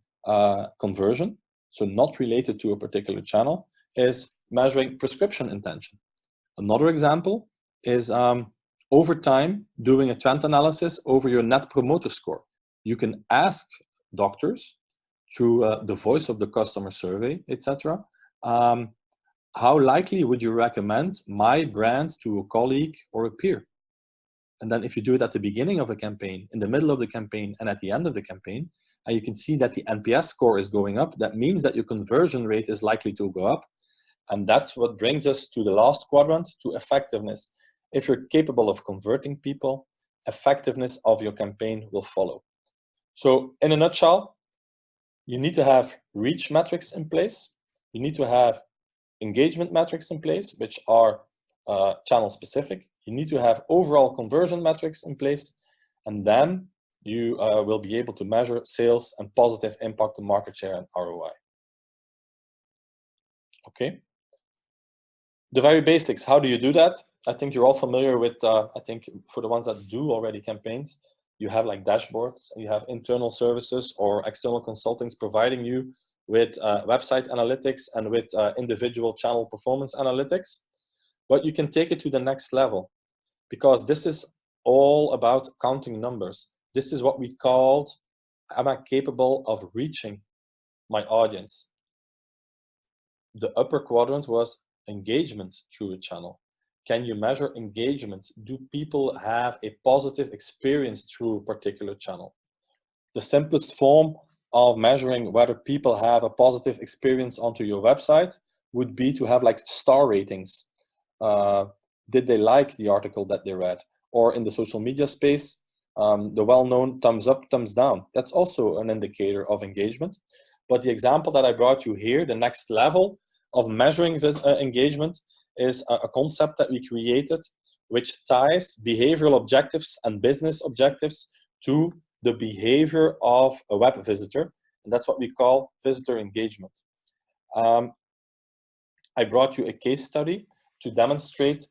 conversion, so not related to a particular channel, is measuring prescription intention. Another example is over time doing a trend analysis over your net promoter score. You can ask doctors through the voice of the customer survey, etc. How likely would you recommend my brand to a colleague or a peer? And then if you do it at the beginning of a campaign, in the middle of the campaign, and at the end of the campaign, and you can see that the NPS score is going up, that means that your conversion rate is likely to go up. And that's what brings us to the last quadrant, to effectiveness. If you're capable of converting people, effectiveness of your campaign will follow. So in a nutshell, you need to have reach metrics in place. You need to have engagement metrics in place, which are channel specific. You need to have overall conversion metrics in place, and then you will be able to measure sales and positive impact on market share and ROI. Okay. The very basics, how do you do that? I think you're all familiar with, I think for the ones that do already campaigns, you have like dashboards, you have internal services or external consultants providing you with website analytics and with individual channel performance analytics. But you can take it to the next level, because this is all about counting numbers. This is what we called, am I capable of reaching my audience? The upper quadrant was engagement through a channel. Can you measure engagement? Do people have a positive experience through a particular channel? The simplest form of measuring whether people have a positive experience onto your website would be to have like star ratings. Did they like the article that they read? Or in the social media space, the well-known thumbs up, thumbs down. That's also an indicator of engagement. But the example that I brought you here, the next level of measuring this engagement, is a concept that we created which ties behavioral objectives and business objectives to the behavior of a web visitor. And that's what we call visitor engagement. I brought you a case study to demonstrate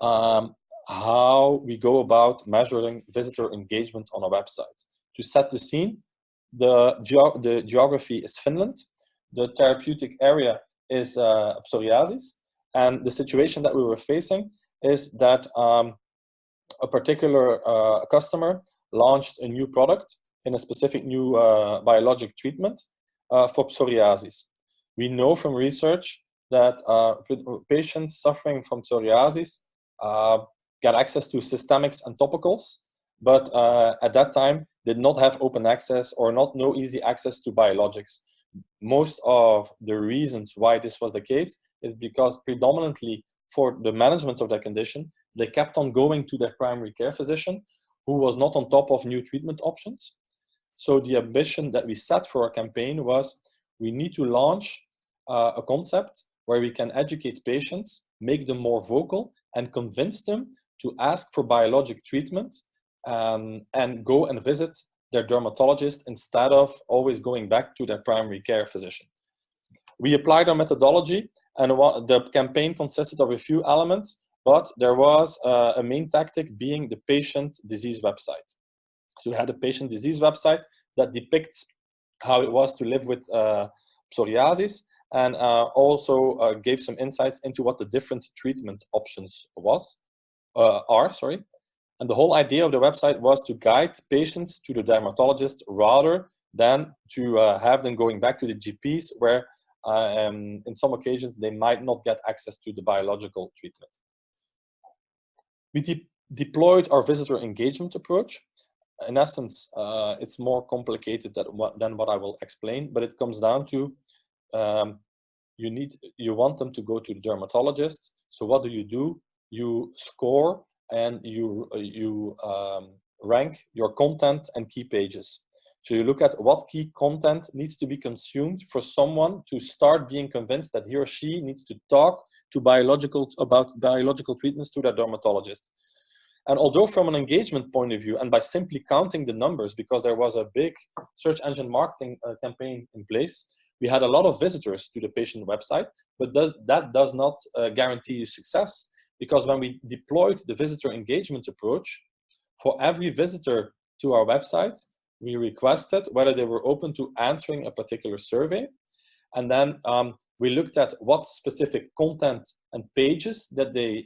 how we go about measuring visitor engagement on a website. To set the scene, the geography is Finland, the therapeutic area is psoriasis, and the situation that we were facing is that a particular customer launched a new product in a specific new biologic treatment for psoriasis. We know from research that patients suffering from psoriasis get access to systemics and topicals, but at that time did not have open access or no easy access to biologics. Most of the reasons why this was the case is because predominantly for the management of their condition, they kept on going to their primary care physician, who was not on top of new treatment options. So the ambition that we set for our campaign was, we need to launch a concept where we can educate patients, make them more vocal, and convince them to ask for biologic treatment and go and visit their dermatologist instead of always going back to their primary care physician. We applied our methodology, and the campaign consisted of a few elements, but there was a main tactic being the patient disease website. So we had a patient disease website that depicts how it was to live with psoriasis, and also gave some insights into what the different treatment options are. And the whole idea of the website was to guide patients to the dermatologist rather than to have them going back to the GPs, where in some occasions they might not get access to the biological treatment. We deployed our visitor engagement approach. In essence, it's more complicated than what I will explain, but it comes down to you want them to go to the dermatologist. So what do? You score and you rank your content and key pages. So you look at what key content needs to be consumed for someone to start being convinced that he or she needs to talk to about biological treatments to their dermatologist. And although from an engagement point of view, and by simply counting the numbers, because there was a big search engine marketing campaign in place, we had a lot of visitors to the patient website, but that does not guarantee you success, because when we deployed the visitor engagement approach, for every visitor to our website, we requested whether they were open to answering a particular survey. And then we looked at what specific content and pages that they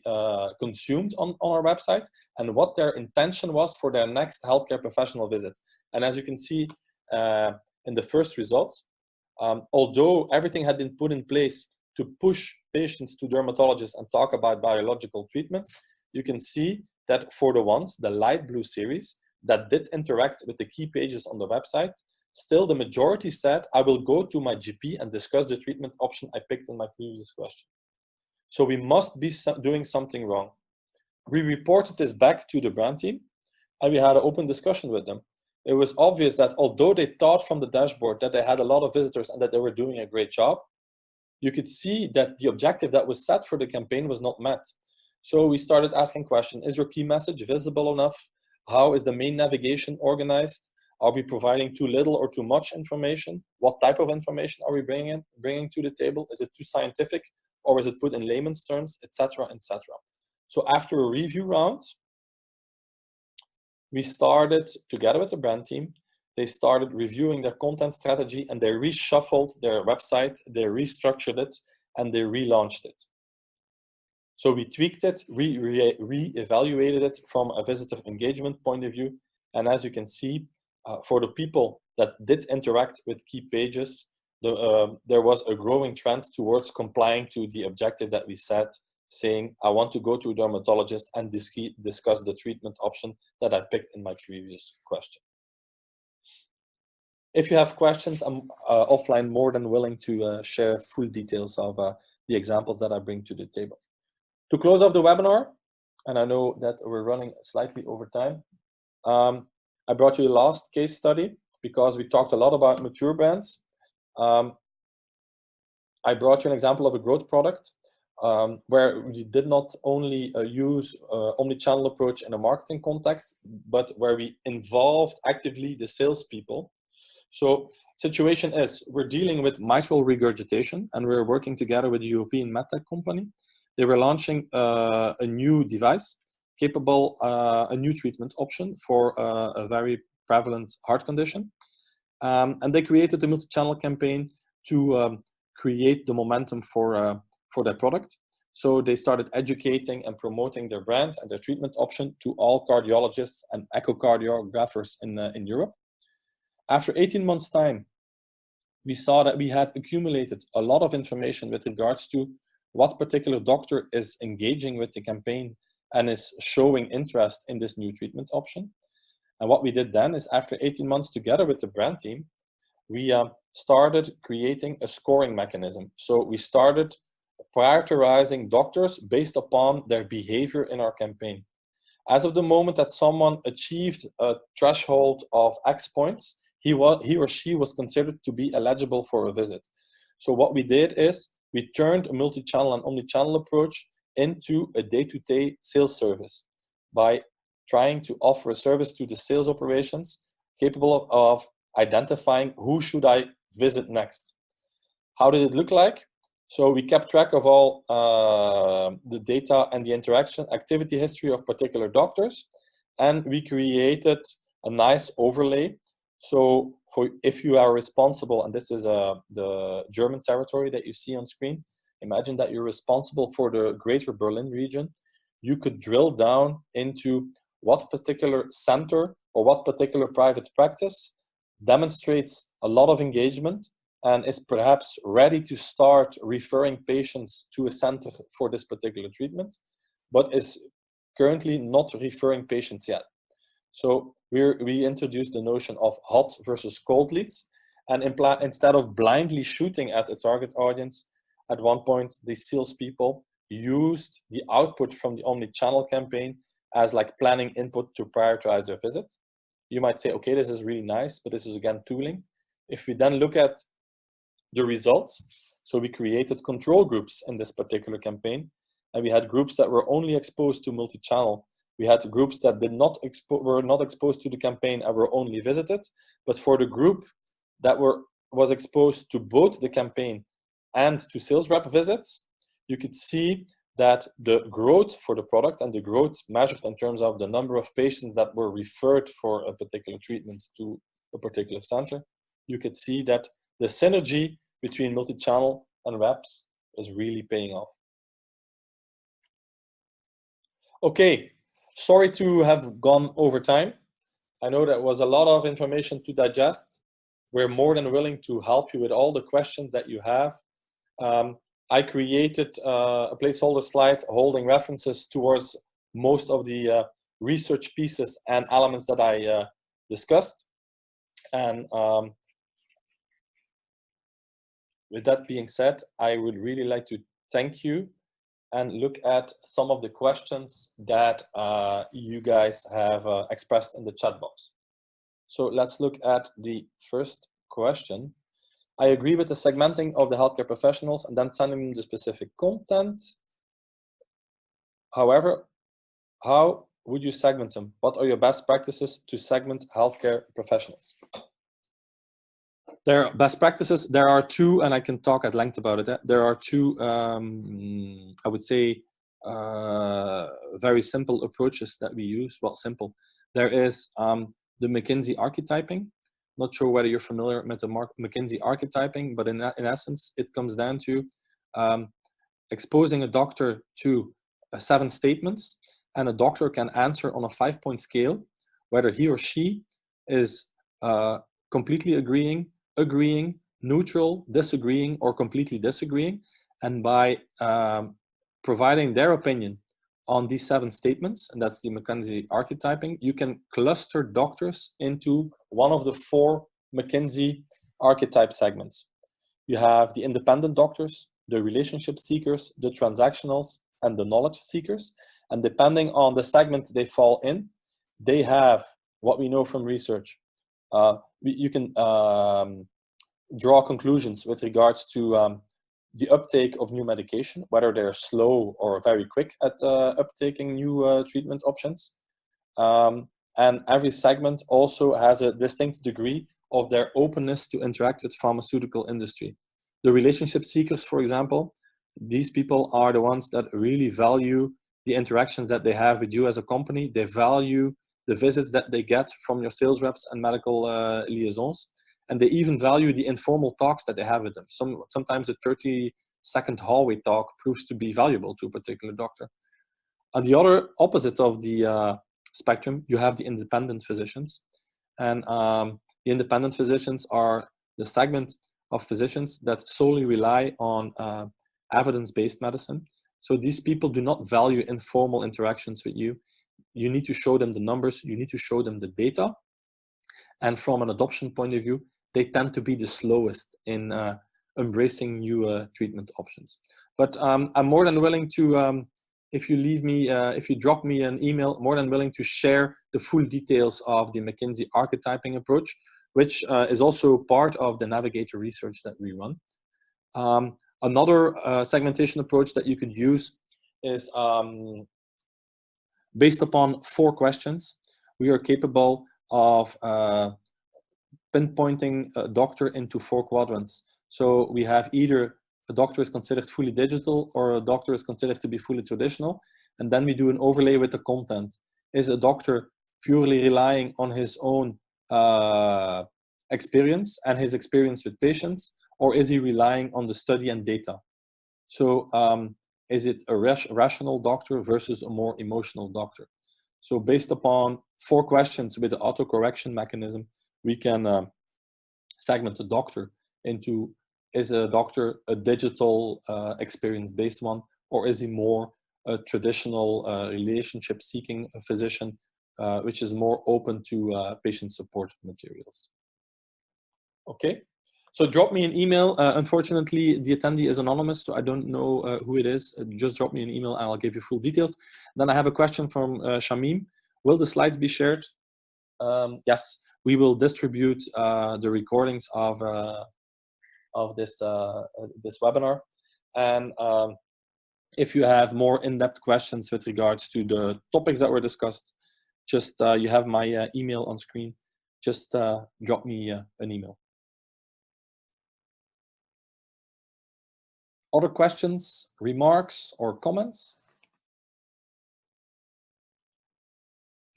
consumed on our website and what their intention was for their next healthcare professional visit. And as you can see in the first results, although everything had been put in place to push patients to dermatologists and talk about biological treatments, you can see that for the ones, the light blue series, that did interact with the key pages on the website, still the majority said, I will go to my GP and discuss the treatment option I picked in my previous question. So we must be doing something wrong. We reported this back to the brand team and we had an open discussion with them. It was obvious that although they thought from the dashboard that they had a lot of visitors and that they were doing a great job, you could see that the objective that was set for the campaign was not met. So we started asking questions. Is your key message visible enough? How is the main navigation organized? Are we providing too little or too much information? What type of information are we bringing to the table? Is it too scientific or is it put in layman's terms, etc., etc.? So after a review round, we started together with the brand team. They started reviewing their content strategy and they reshuffled their website, they restructured it, and they relaunched it. So we tweaked it, re-evaluated it from a visitor engagement point of view. And as you can see, for the people that did interact with key pages, there was a growing trend towards complying to the objective that we set, saying, I want to go to a dermatologist and discuss the treatment option that I picked in my previous question. If you have questions, I'm offline more than willing to share full details of the examples that I bring to the table. To close off the webinar, and I know that we're running slightly over time, I brought you the last case study because we talked a lot about mature brands. I brought you an example of a growth product where we did not only use omnichannel approach in a marketing context, but where we involved actively the salespeople. So situation is we're dealing with mitral regurgitation and we're working together with a European medtech company. They were launching a new device capable, a new treatment option for a very prevalent heart condition. And they created a multi-channel campaign to create the momentum for their product. So they started educating and promoting their brand and their treatment option to all cardiologists and echocardiographers in Europe. After 18 months' time, we saw that we had accumulated a lot of information with regards to what particular doctor is engaging with the campaign and is showing interest in this new treatment option. And what we did then is after 18 months together with the brand team, we started creating a scoring mechanism. So we started prioritizing doctors based upon their behavior in our campaign. As of the moment that someone achieved a threshold of X points, he or she was considered to be eligible for a visit. So what we did is we turned a multi-channel and omni-channel approach into a day-to-day sales service by trying to offer a service to the sales operations capable of identifying who should I visit next. How did it look like? So we kept track of all the data and the interaction activity history of particular doctors, and we created a nice overlay. So if you are responsible, and this is the German territory that you see on screen, imagine that you're responsible for the greater Berlin region. You could drill down into what particular center or what particular private practice demonstrates a lot of engagement and is perhaps ready to start referring patients to a center for this particular treatment, but is currently not referring patients yet. So we introduced the notion of hot versus cold leads, and instead of blindly shooting at a target audience, at one point the salespeople used the output from the omni-channel campaign as like planning input to prioritize their visit. you might say, okay, this is really nice, but this is again tooling. If we then look at the results, so we created control groups in this particular campaign, and we had groups that were only exposed to multi-channel. We had groups that were not exposed to the campaign and were only visited. But for the group that was exposed to both the campaign and to sales rep visits, you could see that the growth for the product and the growth measured in terms of the number of patients that were referred for a particular treatment to a particular center, you could see that the synergy between multi-channel and reps is really paying off. Okay, sorry to have gone over time. I know that was a lot of information to digest. We're more than willing to help you with all the questions that you have. I created a placeholder slide holding references towards most of the research pieces and elements that I discussed. And with that being said, I would really like to thank you and look at some of the questions that you guys have expressed in the chat box. So let's look at the first question. I agree with the segmenting of the healthcare professionals and then sending them the specific content. However, how would you segment them? What are your best practices to segment healthcare professionals? There are best practices. There are two, and I can talk at length about it. There are two, I would say, very simple approaches that we use. Well, simple. There is the McKinsey archetyping. Not sure whether you're familiar with the McKinsey archetyping, but in essence, it comes down to exposing a doctor to 7 statements, and a doctor can answer on a 5-point scale whether he or she is completely agreeing, neutral, disagreeing, or completely disagreeing. And by providing their opinion on these 7 statements, and that's the McKinsey archetyping, you can cluster doctors into one of the 4 McKinsey archetype segments. You have the independent doctors, the relationship seekers, the transactionals, and the knowledge seekers. And depending on the segment they fall in, they have what we know from research. You can draw conclusions with regards to the uptake of new medication, whether they're slow or very quick at uptaking new treatment options. And every segment also has a distinct degree of their openness to interact with pharmaceutical industry. The relationship seekers, for example, these people are the ones that really value the interactions that they have with you as a company. They value the visits that they get from your sales reps and medical liaisons. And they even value the informal talks that they have with them. Sometimes a 30-second hallway talk proves to be valuable to a particular doctor. On the other opposite of the spectrum, you have the independent physicians. And the independent physicians are the segment of physicians that solely rely on evidence-based medicine. So these people do not value informal interactions with you. You need to show them the numbers, you need to show them the data. And from an adoption point of view, they tend to be the slowest in embracing new treatment options. But I'm more than willing to, if you drop me an email, more than willing to share the full details of the McKinsey archetyping approach, which is also part of the Navigator research that we run. Another segmentation approach that you could use is based upon 4 questions. We are capable of pinpointing a doctor into 4 quadrants. So we have either a doctor is considered fully digital or a doctor is considered to be fully traditional. And then we do an overlay with the content. Is a doctor purely relying on his own experience and his experience with patients, or is he relying on the study and data? So is it a rational doctor versus a more emotional doctor? So based upon 4 questions with the auto-correction mechanism, we can segment a doctor into, is a doctor a digital experience-based one, or is he more a traditional relationship-seeking physician, which is more open to patient support materials? Okay, so drop me an email. Unfortunately, the attendee is anonymous, so I don't know who it is. Just drop me an email and I'll give you full details. Then I have a question from Shamim. Will the slides be shared? yes, we will distribute the recordings of this this webinar. And if you have more in-depth questions with regards to the topics that were discussed, just you have my email on screen. Just drop me an email. Other questions, remarks, or comments?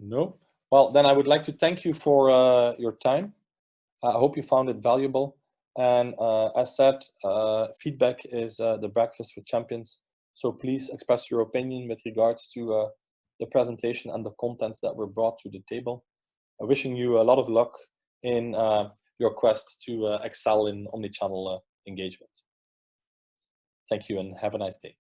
No? Well, then I would like to thank you for your time. I hope you found it valuable. And as said, feedback is the breakfast with champions. So please express your opinion with regards to the presentation and the contents that were brought to the table. Wishing you a lot of luck in your quest to excel in omnichannel engagement. Thank you and have a nice day.